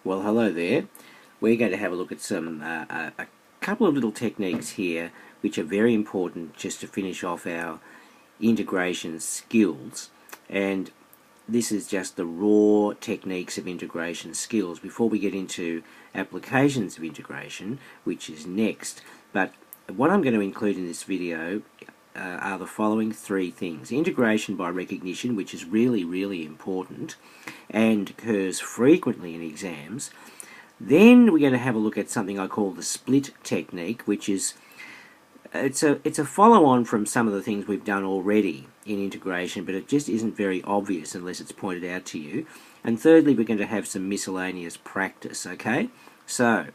Well, hello there. We're going to have a look at a couple of little techniques here which are very important just to finish off our integration skills. And this is just the raw techniques of integration skills before we get into applications of integration, which is next. But what I'm going to include in this video are the following three things. Integration by recognition, which is really important and occurs frequently in exams. Then we're going to have a look at something I call the split technique, which is it's a follow-on from some of the things we've done already in integration, but it just isn't very obvious unless it's pointed out to you. And thirdly, we're going to have some miscellaneous practice, okay? So,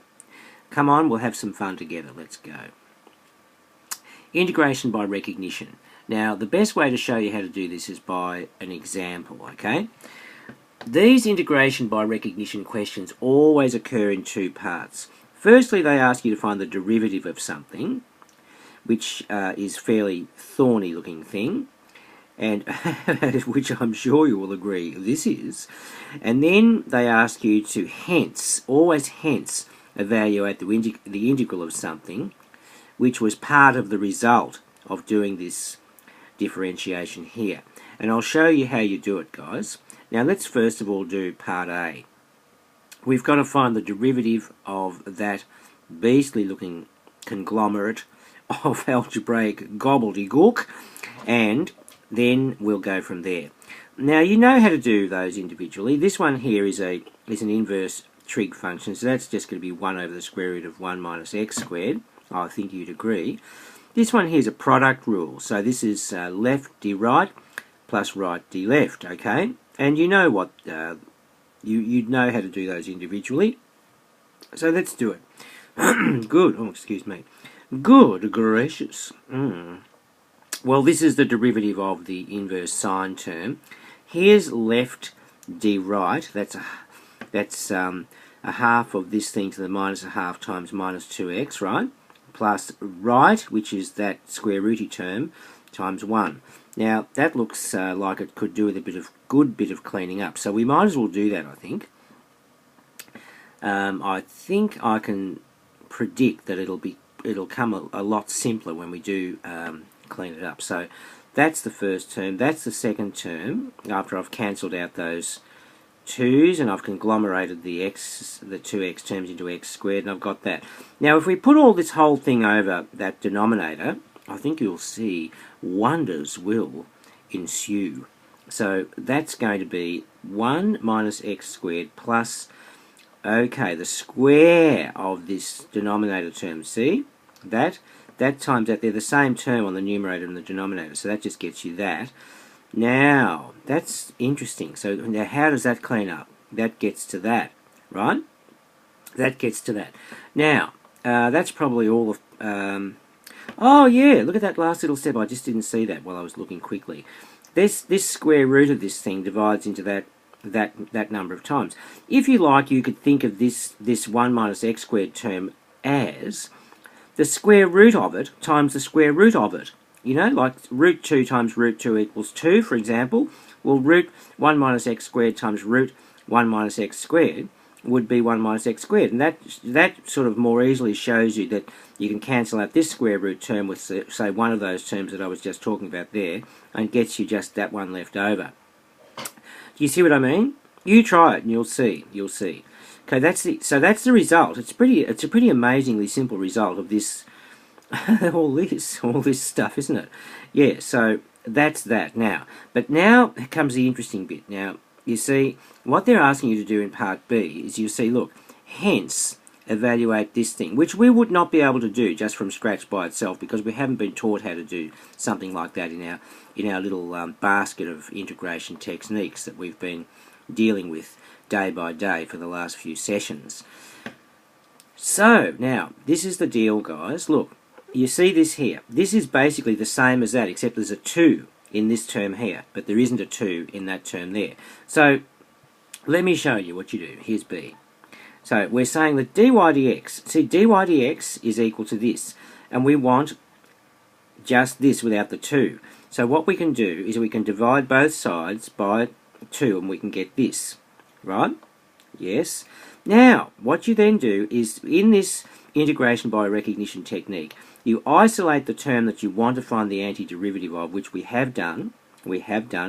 come on, we'll have some fun together. Let's go. Integration by recognition. Now, the best way to show you how to do this is by an example, okay? These integration by recognition questions always occur in two parts. Firstly, they ask you to find the derivative of something, which is fairly thorny looking thing, and which I'm sure you will agree this is. And then they ask you to always hence, evaluate the integral of something, which was part of the result of doing this differentiation here. And I'll show you how you do it, guys. Now let's first of all do part A. We've got to find the derivative of that beastly looking conglomerate of algebraic gobbledygook, and then we'll go from there. Now you know how to do those individually. This one here is an inverse trig function, so that's just going to be 1 over the square root of 1 minus x squared. I think you'd agree. This one here is a product rule, so this is left d right plus right d left, okay? And you know what, you'd know how to do those individually. So let's do it. Good, oh excuse me. Good gracious. Well, this is the derivative of the inverse sine term. Here's left d right, that's a half of this thing to the minus a half times minus 2x, right? Plus right, which is that square rooty term, times 1. Now, that looks like it could do with a good bit of cleaning up, so we might as well do that, I think. I think I can predict that it'll come a lot simpler when we do clean it up. So that's the first term. That's the second term, after I've cancelled out those 2's and I've conglomerated the 2x terms into x squared, and I've got that. Now if we put all this whole thing over that denominator, I think you'll see wonders will ensue. So that's going to be 1 minus x squared plus, okay, the square of this denominator term, see? That times that, they're the same term on the numerator and the denominator, so that just gets you that. Now, that's interesting. So now how does that clean up? That gets to that, right? That gets to that. Now, that's probably all of... oh yeah, look at that last little step. I just didn't see that while I was looking quickly. This square root of this thing divides into that number of times. If you like, you could think of this 1 minus x squared term as the square root of it times the square root of it. You know, like root 2 times root 2 equals 2, for example. Well, root 1 minus x squared times root 1 minus x squared would be 1 minus x squared. And that sort of more easily shows you that you can cancel out this square root term with, say, one of those terms that I was just talking about there, and gets you just that one left over. Do you see what I mean? You try it and you'll see. You'll see. Okay, that's the result. It's a pretty amazingly simple result of this all this stuff, isn't it? Yeah, so that's that now. But now comes the interesting bit. Now, you see, what they're asking you to do in part B is you see, look, hence evaluate this thing, which we would not be able to do just from scratch by itself because we haven't been taught how to do something like that in our little basket of integration techniques that we've been dealing with day by day for the last few sessions. So, now, this is the deal, guys. Look, you see this here. This is basically the same as that, except there's a 2 in this term here, but there isn't a 2 in that term there. So, let me show you what you do. Here's B. So, we're saying that dy dx, see, dy dx is equal to this, and we want just this without the 2. So what we can do is we can divide both sides by 2 and we can get this, right? Yes. Now, what you then do is, in this integration by recognition technique, you isolate the term that you want to find the antiderivative of, which we have done,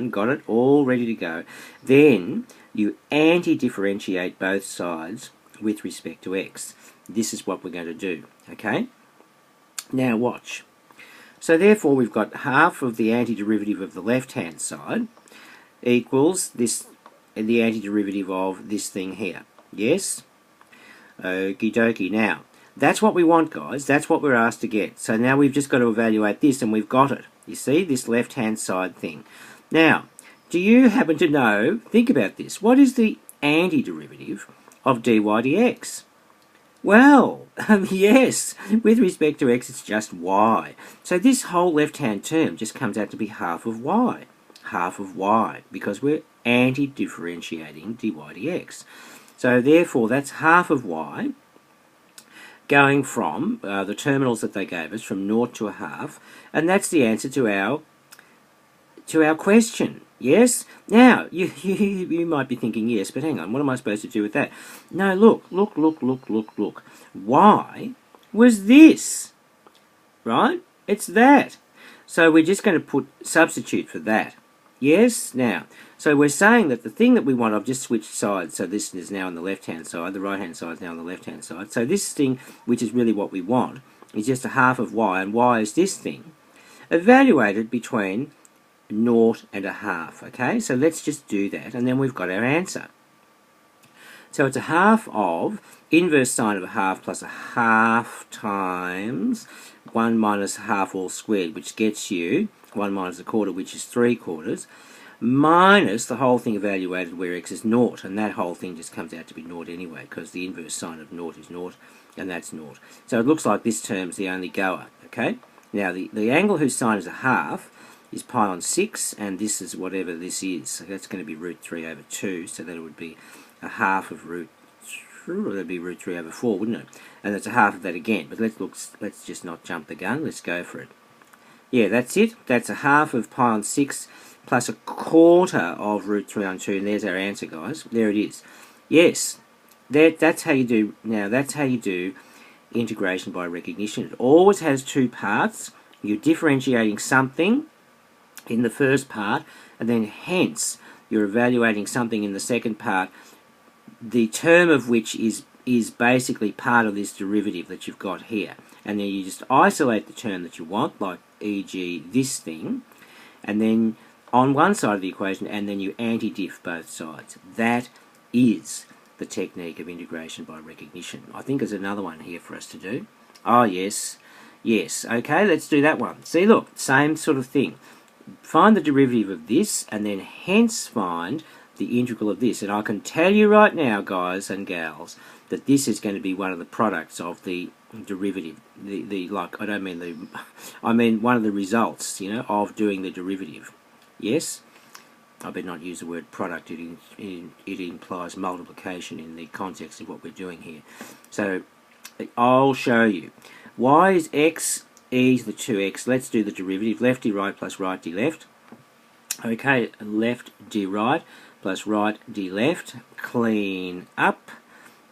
got it all ready to go. Then you anti-differentiate both sides with respect to x. This is what we're going to do, okay? Now watch. So therefore we've got half of the antiderivative of the left-hand side equals this, the antiderivative of this thing here. Yes? Okie dokie. Now, that's what we want, guys. That's what we're asked to get. So now we've just got to evaluate this, and we've got it. You see, this left-hand side thing. Now, do you happen to know, think about this, what is the antiderivative of dy dx? Well, yes, with respect to x, it's just y. So this whole left-hand term just comes out to be half of y. Half of y, because we're anti-differentiating dy dx. So therefore, that's half of y going from the terminals that they gave us, from 0 to a half, and that's the answer to our question. Yes? Now, you might be thinking, yes, but hang on, what am I supposed to do with that? No, look. Y was this, right? It's that. So we're just going to substitute for that. Yes? Now, so we're saying that the thing that we want, I've just switched sides, so this is now on the left-hand side, the right-hand side is now on the left-hand side. So this thing, which is really what we want, is just a half of y, and y is this thing, evaluated between 0 and a half, okay? So let's just do that, and then we've got our answer. So it's a half of inverse sine of a half plus a half times 1 minus a half all squared, which gets you 1 minus a quarter, which is 3/4, minus the whole thing evaluated where x is 0, and that whole thing just comes out to be 0 anyway, because the inverse sine of 0 is 0, and that's 0. So it looks like this term's the only goer, okay? Now, the angle whose sine is a half is pi on 6, and this is whatever this is. So that's going to be root 3 over 2, so that it would be a half of root 3, or that'd be root 3 over 4, wouldn't it? And that's a half of that again, but let's just not jump the gun, let's go for it. Yeah, that's it. That's a half of pi on 6 plus a quarter of root 3 on 2, and there's our answer, guys. There it is. Yes, that's how you do, now that's how you do integration by recognition. It always has two parts. You're differentiating something in the first part, and then hence you're evaluating something in the second part, the term of which is basically part of this derivative that you've got here. And then you just isolate the term that you want, like e.g. this thing, and then on one side of the equation, and then you anti-diff both sides. That is the technique of integration by recognition. I think there's another one here for us to do. Oh, yes. Yes, okay, let's do that one. See, look, same sort of thing. Find the derivative of this, and then hence find the integral of this. And I can tell you right now, guys and gals, that this is going to be one of the products of the derivative. I mean one of the results, you know, of doing the derivative. Yes? I better not use the word product. It implies multiplication in the context of what we're doing here. So I'll show you. Y is x, e to the 2x. Let's do the derivative. Left d right plus right d left. Okay, left d right plus right d left. Clean up.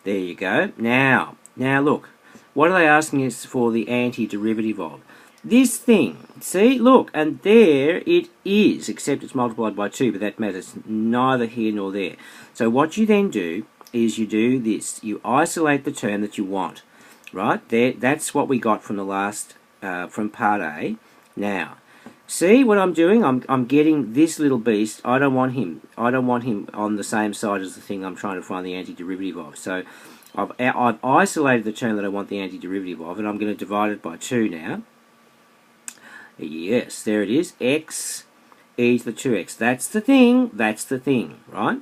There you go. Now look. What are they asking us for the antiderivative of? This thing. See, look, and there it is, except it's multiplied by 2, but that matters neither here nor there. So what you then do is you do this. You isolate the term that you want. Right? There, that's what we got from the last, from part A. Now, see what I'm doing? I'm getting this little beast. I don't want him. I don't want him on the same side as the thing I'm trying to find the antiderivative of. So I've isolated the term that I want the antiderivative of, and I'm going to divide it by 2 now. Yes, there it is. X e to the 2x. That's the thing, right?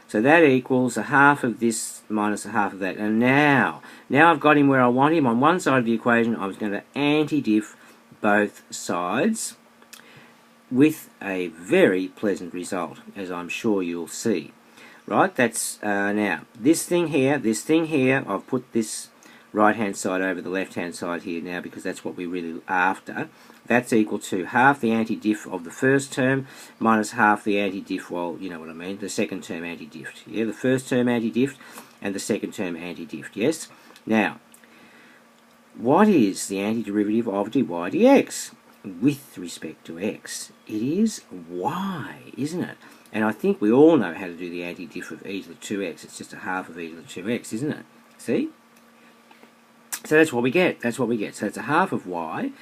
So that equals a half of this minus a half of that. And now I've got him where I want him. On one side of the equation, I was going to anti-diff both sides with a very pleasant result, as I'm sure you'll see. Right, that's now this thing here, I've put this right hand side over the left hand side here now, because that's what we're really after. That's equal to half the anti-diff of the first term minus half the anti-diff, well, you know what I mean, the second term anti-diff. Yeah, the first term anti-diff and the second term anti-diff, yes? Now, what is the antiderivative of dy dx? With respect to x, it is y, isn't it? And I think we all know how to do the anti-diff of e to the 2x. It's just a half of e to the 2x, isn't it? See? So that's what we get. That's what we get. So it's a half of y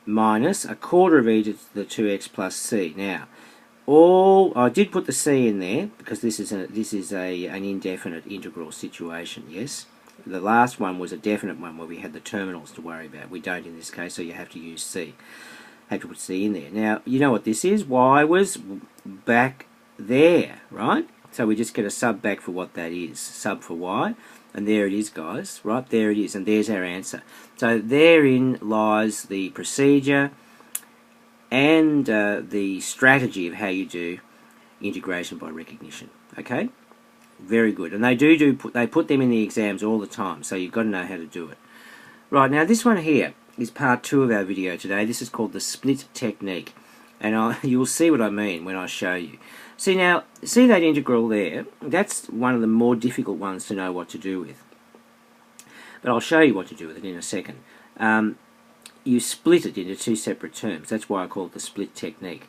minus a quarter of e to the 2x plus c. Now, I did put the c in there because this is an indefinite integral situation, yes? The last one was a definite one where we had the terminals to worry about. We don't in this case, so you have to use c. Have to put c in there. Now, you know what this is? Y was back there, right? So we just get a sub back for what that is. Sub for y. And there it is, guys. Right, there it is. And there's our answer. So therein lies the procedure and the strategy of how you do integration by recognition. Okay? Very good. And they put them in the exams all the time, so you've got to know how to do it. Right, now this one here is part 2 of our video today. This is called the split technique. And you'll see what I mean when I show you. See now, see that integral there? That's one of the more difficult ones to know what to do with. But I'll show you what to do with it in a second. You split it into 2 separate terms. That's why I call it the split technique.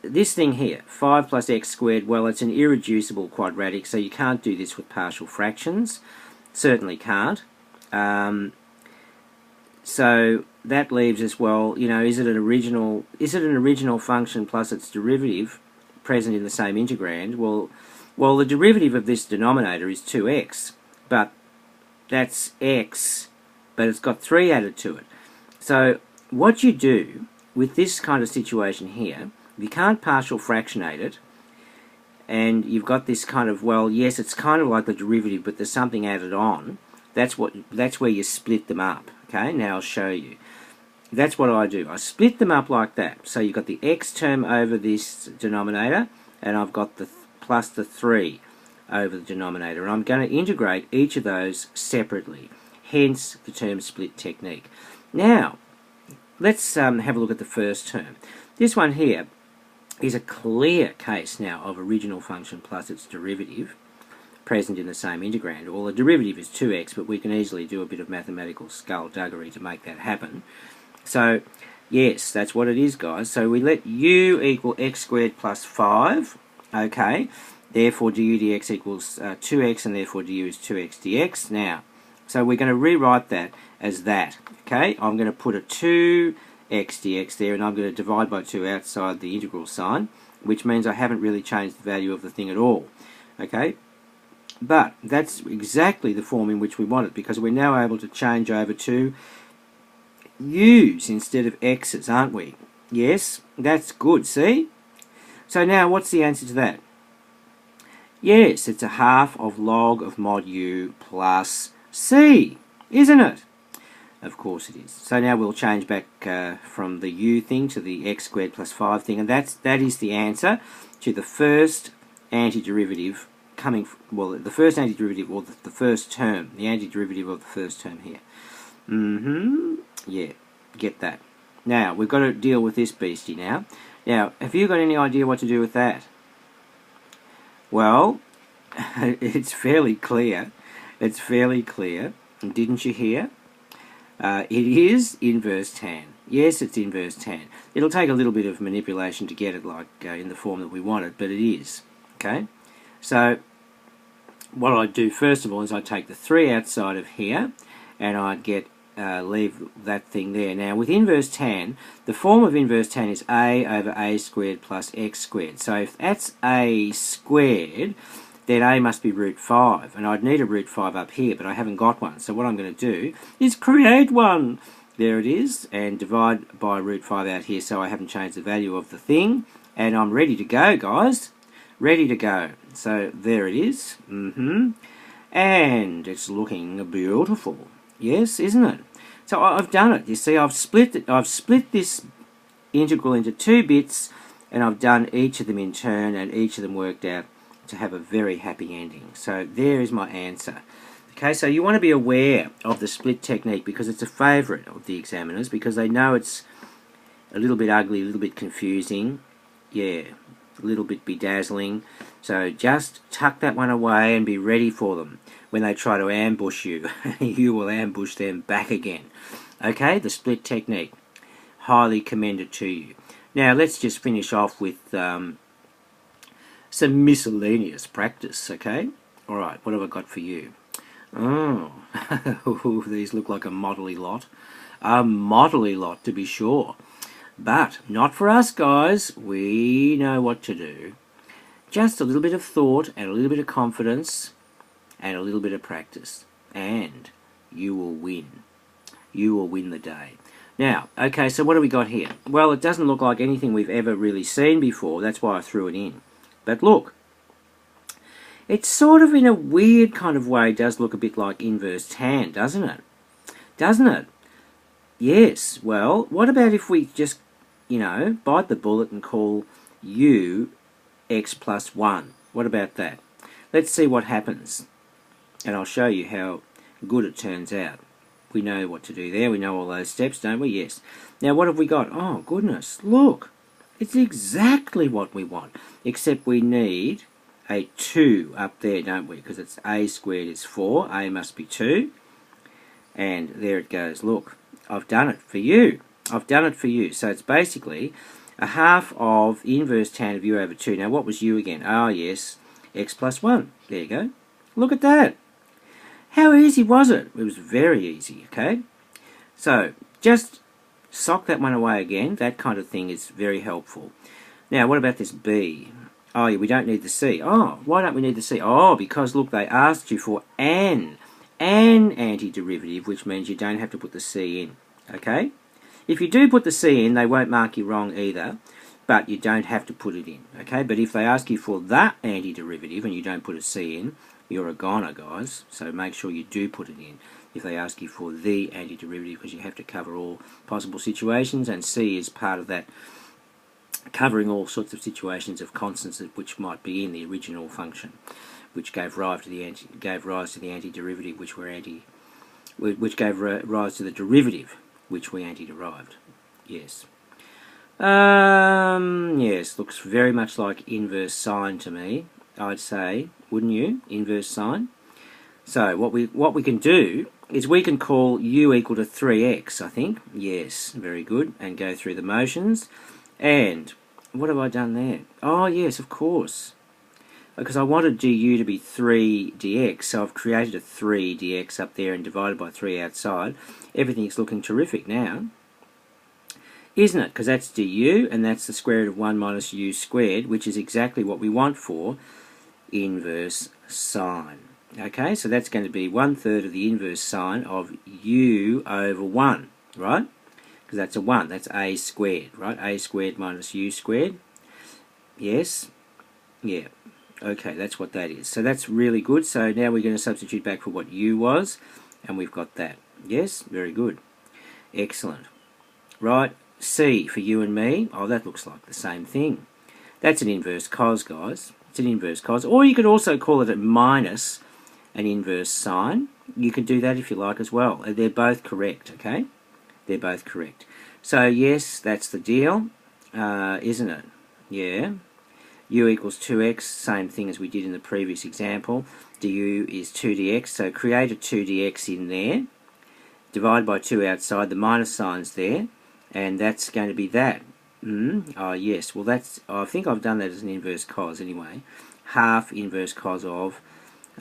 This thing here, 5 plus x squared, well, it's an irreducible quadratic, so you can't do this with partial fractions. Certainly can't. So that leaves us, well, you know, is it an original function plus its derivative present in the same integrand? Well, the derivative of this denominator is 2x, but that's x, but it's got 3 added to it. So what you do with this kind of situation here, you can't partial fractionate it, and you've got this kind of, well, yes, it's kind of like the derivative, but there's something added on. That's where you split them up. Okay, now I'll show you. That's what I do. I split them up like that. So you've got the x term over this denominator, and I've got the plus the 3 over the denominator. And I'm going to integrate each of those separately. Hence the term split technique. Now, let's have a look at the first term. This one here is a clear case now of original function plus its derivative present in the same integrand. Well, the derivative is 2x, but we can easily do a bit of mathematical skullduggery to make that happen. So, yes, that's what it is, guys. So we let u equal x squared plus 5, okay? Therefore, du dx equals 2x, and therefore du is 2x dx. Now, so we're going to rewrite that as that, okay? I'm going to put a 2x dx there, and I'm going to divide by 2 outside the integral sign, which means I haven't really changed the value of the thing at all, okay? But that's exactly the form in which we want it, because we're now able to change over to u's instead of x's, aren't we? Yes, that's good, see? So now what's the answer to that? Yes, it's a half of log of mod u plus c, isn't it? Of course it is. So now we'll change back from the u thing to the x squared plus 5 thing, and that is the answer to the first antiderivative the first antiderivative, or the first term, the antiderivative of the first term here. Yeah, get that. Now, we've got to deal with this beastie now. Now, have you got any idea what to do with that? Well, it's fairly clear. It's fairly clear. Didn't you hear? It is inverse tan. Yes, it's inverse tan. It'll take a little bit of manipulation to get it like in the form that we want it, but it is. Okay? So, what I'd do first of all is I'd take the 3 outside of here, and I'd get leave that thing there. Now, with inverse tan, the form of inverse tan is a over a squared plus x squared. So if that's a squared, then a must be root 5, and I'd need a root 5 up here, but I haven't got one. So what I'm going to do is create one. There it is, and divide by root 5 out here, so I haven't changed the value of the thing, and I'm ready to go, guys. Ready to go. So there it is. And it's looking beautiful. Yes, isn't it? So I've done it. You see, I've split this integral into 2 bits, and I've done each of them in turn, and each of them worked out to have a very happy ending. So there is my answer. Okay, so you want to be aware of the split technique because it's a favourite of the examiners because they know it's a little bit ugly, a little bit confusing, yeah, a little bit bedazzling. So just tuck that one away and be ready for them. When they try to ambush you, you will ambush them back again. Okay, the split technique. Highly commended to you. Now let's just finish off with some miscellaneous practice, okay? Alright, what have I got for you? Oh, these look like a modelly lot. A modelly lot, to be sure. But not for us, guys. We know what to do. Just a little bit of thought and a little bit of confidence and a little bit of practice. And you will win. You will win the day. Now, okay, so what do we got here? Well, it doesn't look like anything we've ever really seen before. That's why I threw it in. But look. It sort of, in a weird kind of way, does look a bit like inverse tan, doesn't it? Doesn't it? Yes. Well, what about if we just, you know, bite the bullet and call u x plus 1? What about that? Let's see what happens. And I'll show you how good it turns out. We know what to do there. We know all those steps, don't we? Yes. Now, what have we got? Oh, goodness. Look. It's exactly what we want. Except we need a 2 up there, don't we? Because it's a squared is 4. A must be 2. And there it goes. Look, I've done it for you. I've done it for you. So it's basically a half of inverse tan of u over 2. Now, what was u again? Oh, yes, x plus 1. There you go. Look at that. How easy was it? It was very easy, okay? So, just sock that one away again. That kind of thing is very helpful. Now, what about this b? Oh, yeah, we don't need the c. Oh, why don't we need the c? Oh, because, look, they asked you for an antiderivative, which means you don't have to put the c in, okay? If you do put the c in, they won't mark you wrong either, but you don't have to put it in, okay? But if they ask you for that antiderivative and you don't put a c in, you're a goner, guys, so make sure you do put it in if they ask you for the antiderivative, because you have to cover all possible situations, and c is part of that, covering all sorts of situations of constants which might be in the original function, which gave rise to the antiderivative, which gave rise to the derivative, which we anti-derived. Yes. Yes, looks very much like inverse sine to me, I'd say, wouldn't you? Inverse sine. So what we can do is we can call u equal to 3x, I think. Yes, very good. And go through the motions. And what have I done there? Oh, yes, of course. Because I wanted du to be 3 dx, so I've created a 3 dx up there and divided by 3 outside. Everything's looking terrific now, isn't it? Because that's du, and that's the square root of 1 minus u squared, which is exactly what we want for inverse sine. Okay, so that's going to be 1/3 of the inverse sine of u over 1, right? Because that's a 1, that's a squared, right? A squared minus u squared. Yes, yeah. Okay, that's what that is. So that's really good. So now we're going to substitute back for what u was, and we've got that. Yes, very good. Excellent. Right, c for you and me. Oh, that looks like the same thing. That's an inverse cos, guys. It's an inverse cos. Or you could also call it a minus an inverse sine. You can do that if you like as well. They're both correct, okay? They're both correct. So, yes, that's the deal, isn't it? Yeah. U equals 2x, same thing as we did in the previous example. Du is 2 dx, so create a 2 dx in there. Divide by 2 outside, the minus sign's there, and that's going to be that. Oh, yes, well, that's, I think I've done that as an inverse cos anyway. Half inverse cos of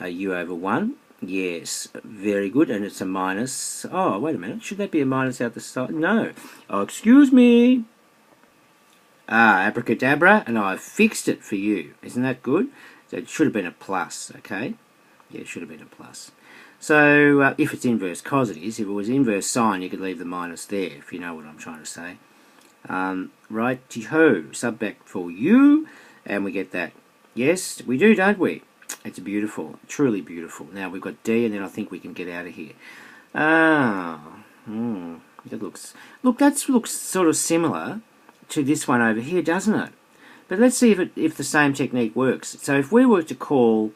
u over 1. Yes, very good, and it's a minus. Oh, wait a minute, should that be a minus out the side? No. Oh, excuse me. Ah, abracadabra, and I've fixed it for you. Isn't that good? So it should have been a plus, okay? Yeah, it should have been a plus. So if it's inverse cos, it is. If it was inverse sine, you could leave the minus there, if you know what I'm trying to say. Righty-ho, sub back for you, and we get that. Yes, we do, don't we? It's beautiful, truly beautiful. Now we've got D, and then I think we can get out of here. That looks, look, that looks sort of similar to this one over here, doesn't it? But let's see if the same technique works. So if we were to call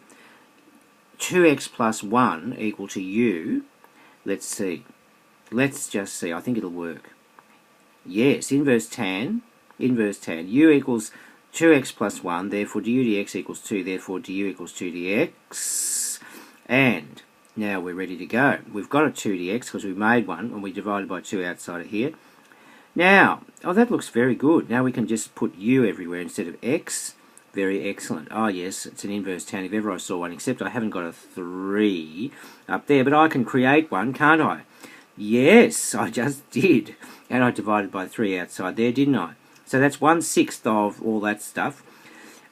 2x plus 1 equal to u. Let's see. Let's just see. I think it'll work. Yes, inverse tan. U equals 2x plus 1, therefore du dx equals 2, therefore du equals 2 dx. And now we're ready to go. We've got a 2 dx because we made one, and we divided by 2 outside of here. Now, oh, that looks very good. Now we can just put u everywhere instead of x. Very excellent. Oh yes, it's an inverse tan if ever I saw one, except I haven't got a 3 up there, but I can create one, can't I? Yes, I just did. And I divided by 3 outside there, didn't I? So that's 1/6 of all that stuff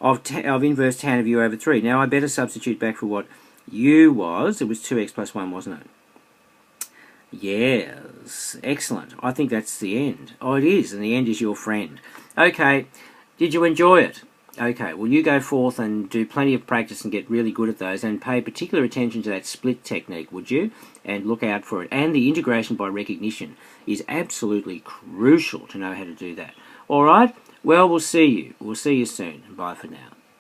of inverse tan of u over 3. Now I better substitute back for what u was. It was 2x plus 1, wasn't it? Yes, excellent. I think that's the end. Oh, it is, and the end is your friend. Okay, did you enjoy it? Okay, well you go forth and do plenty of practice and get really good at those, and pay particular attention to that split technique, would you? And look out for it. And the integration by recognition is absolutely crucial to know how to do that. Alright, well we'll see you. We'll see you soon. Bye for now.